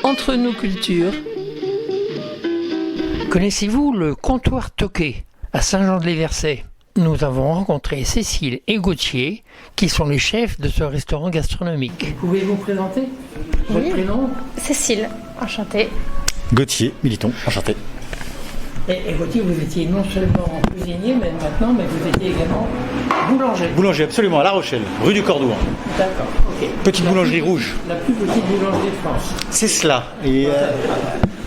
Entre nos cultures. Connaissez-vous le comptoir Toqué à Saint-Jean-de-les-Versets? Nous avons rencontré Cécile et Gauthier, qui sont les chefs de ce restaurant gastronomique. Vous pouvez vous présenter votre prénom? Cécile, enchantée. Gauthier, Militon, enchanté. Et Gauthier, vous étiez non seulement cuisinier, mais maintenant, vous étiez également boulanger. Boulanger, absolument, à La Rochelle, rue du Cordouan. D'accord, ok. Petite boulangerie rouge. La plus petite boulangerie de France. C'est cela, et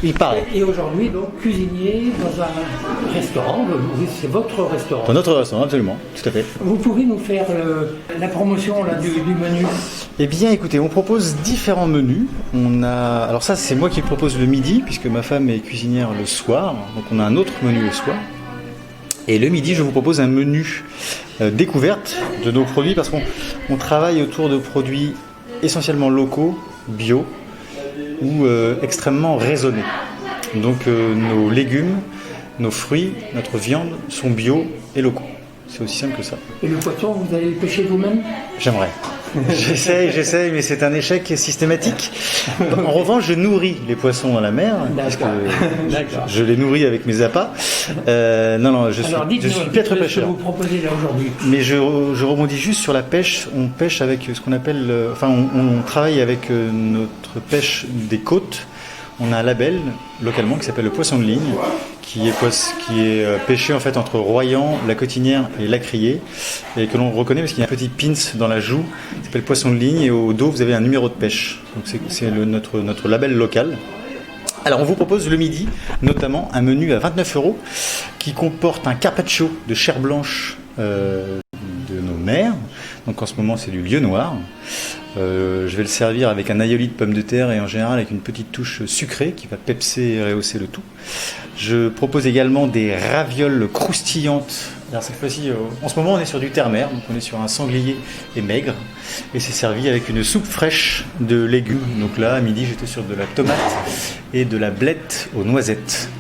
il paraît. Et aujourd'hui, donc, cuisinier dans un restaurant, c'est votre restaurant. Dans notre restaurant, absolument, tout à fait. Vous pouvez nous faire la promotion là, du menu? Eh bien, écoutez, on propose différents menus. Alors ça, c'est moi qui le propose le midi, puisque ma femme est cuisinière le soir. Donc on a un autre menu le soir. Et le midi, je vous propose un menu découverte de nos produits, parce qu'on travaille autour de produits essentiellement locaux, bio, ou extrêmement raisonnés. Donc nos légumes, nos fruits, notre viande sont bio et locaux. C'est aussi simple que ça. Et le poisson, vous allez le pêcher vous-même? J'aimerais. J'essaye, mais c'est un échec systématique. En revanche, je nourris les poissons dans la mer, parce que je les nourris avec mes appâts. Non, je suis piètre pêcheur. Ce que vous proposez là aujourd'hui. Mais je rebondis juste sur la pêche. On pêche avec ce qu'on appelle, on travaille avec notre pêche des côtes. On a un label localement qui s'appelle le poisson de ligne, qui est pêché en fait entre Royan, la Cotinière et l'Acrier, et que l'on reconnaît parce qu'il y a un petit pins dans la joue qui s'appelle poisson de ligne, et au dos vous avez un numéro de pêche. Donc c'est notre label local. Alors on vous propose le midi notamment un menu à 29 € qui comporte un carpaccio de chair blanche de nos mers. Donc en ce moment c'est du lieu noir. Je vais le servir avec un aioli de pommes de terre et en général avec une petite touche sucrée qui va pepser et rehausser le tout. Je propose également des ravioles croustillantes. Alors cette fois-ci, en ce moment on est sur du terre-mer, donc on est sur un sanglier et maigre, et c'est servi avec une soupe fraîche de légumes. Donc là à midi j'étais sur de la tomate et de la blette aux noisettes.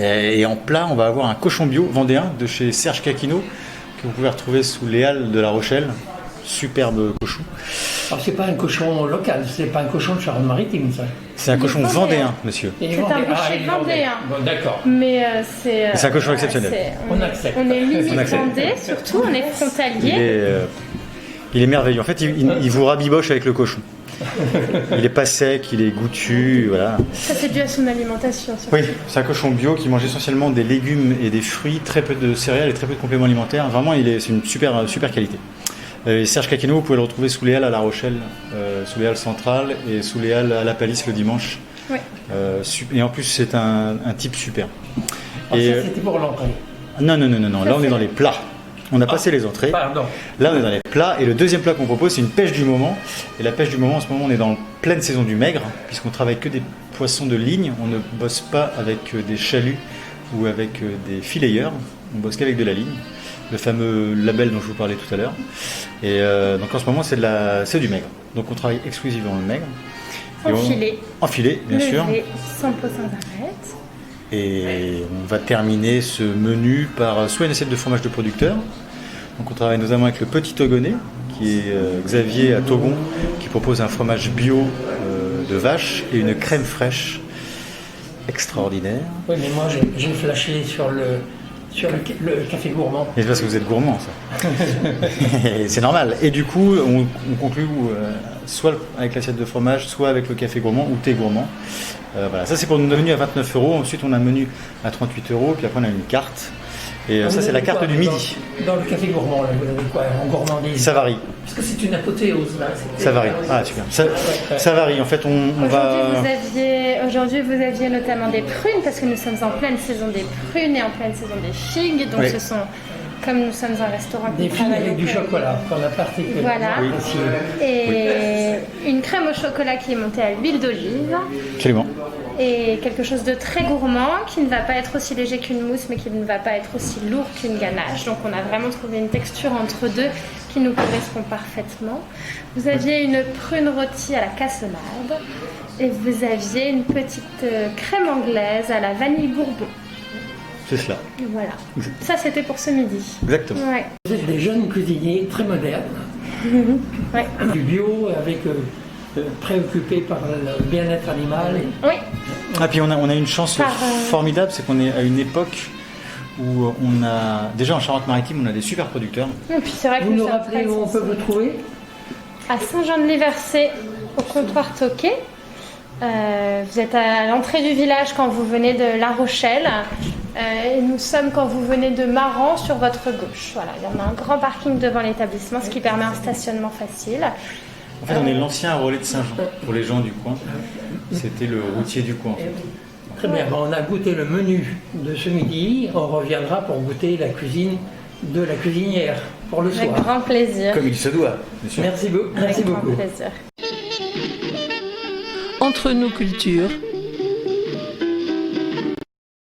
Et en plat on va avoir un cochon bio vendéen de chez Serge Caquino que vous pouvez retrouver sous les Halles de La Rochelle. Superbe cochon. Alors c'est pas un cochon local, c'est pas un cochon de Charente-Maritime, ça. C'est un cochon vendéen, monsieur. C'est un boucher vendéen. Bon, d'accord. Mais c'est un cochon exceptionnel. On accepte. On est limite vendé, surtout, on est frontalier. Il est merveilleux. En fait, il vous rabiboche avec le cochon. Il est pas sec, il est goûtu, voilà. Ça c'est dû à son alimentation. Surtout. Oui, c'est un cochon bio qui mange essentiellement des légumes et des fruits, très peu de céréales et très peu de compléments alimentaires. Vraiment, c'est une super qualité. Serge Caquino, vous pouvez le retrouver sous les Halles à La Rochelle, sous les Halles centrales et sous les Halles à La Palisse le dimanche. Oui. Et en plus, c'est un type super. Ça, c'était pour l'entrée. Non. Là, on est dans les plats. On a passé les entrées. Pardon. Là, on est dans les plats. Et le deuxième plat qu'on propose, c'est une pêche du moment. Et la pêche du moment, en ce moment, on est dans pleine saison du maigre, puisqu'on travaille que des poissons de ligne. On ne bosse pas avec des chaluts ou avec des fileyeurs. On bosse qu'avec de la ligne. Le fameux label dont je vous parlais tout à l'heure. Et donc en ce moment, c'est du maigre. Donc on travaille exclusivement le maigre. En filet, bien sûr. Sans pot, sans arrête. Et on va terminer ce menu par soit une assiette de fromage de producteur. Donc on travaille notamment avec le Petit Togonnet, qui est Xavier à Togon, qui propose un fromage bio de vache et une crème fraîche extraordinaire. Oui, mais moi j'ai flashé sur le café gourmand. Et c'est parce que vous êtes gourmand, ça. C'est normal. Et du coup, on conclut soit avec l'assiette de fromage, soit avec le café gourmand ou thé gourmand. Voilà, ça c'est pour notre menu à 29 €. Ensuite, on a un menu à 38 €. Puis après, on a une carte. Et ça, c'est la carte du midi. Dans le café gourmand, là, vous avez quoi en gourmandise? Ça varie. Parce que c'est une apothéose, là. Ça varie. Ah, super. Ça varie. En fait, Aujourd'hui, vous aviez notamment des prunes, parce que nous sommes en pleine saison des prunes et en pleine saison des figues. Donc, ce sont, comme nous sommes un restaurant qui des figues avec du chocolat, pour la partie. Voilà. Oui. Et une crème au chocolat qui est montée à l'huile d'olive. Absolument. Et quelque chose de très gourmand qui ne va pas être aussi léger qu'une mousse mais qui ne va pas être aussi lourd qu'une ganache. Donc on a vraiment trouvé une texture entre deux qui nous correspond parfaitement. Vous aviez une prune rôtie à la cassonade et vous aviez une petite crème anglaise à la vanille bourbon. C'est cela. Voilà. Ça c'était pour ce midi. Exactement. Ouais. Vous êtes des jeunes cuisiniers très modernes. Ouais. Du bio avec préoccupés par le bien-être animal. Oui. Ah, puis on a une chance Par, formidable, c'est qu'on est à une époque où on a, déjà en Charente-Maritime, on a des super producteurs. Et puis c'est vrai que Vous nous sommes rappelez très où on peut vous trouver? à Saint-Jean-de-Liversay, au comptoir Toquet. Vous êtes à l'entrée du village quand vous venez de La Rochelle. Et nous sommes quand vous venez de Maran sur votre gauche. Voilà, il y en a un grand parking devant l'établissement, ce qui permet un stationnement facile. En fait, on est l'ancien relais de Saint-Jean, pour les gens du coin. C'était le routier du coin, en fait. Très bien, on a goûté le menu de ce midi, on reviendra pour goûter la cuisine de la cuisinière pour le soir. Avec grand plaisir. Comme il se doit, bien sûr. Merci beaucoup. Avec grand plaisir. Entre nous cultures,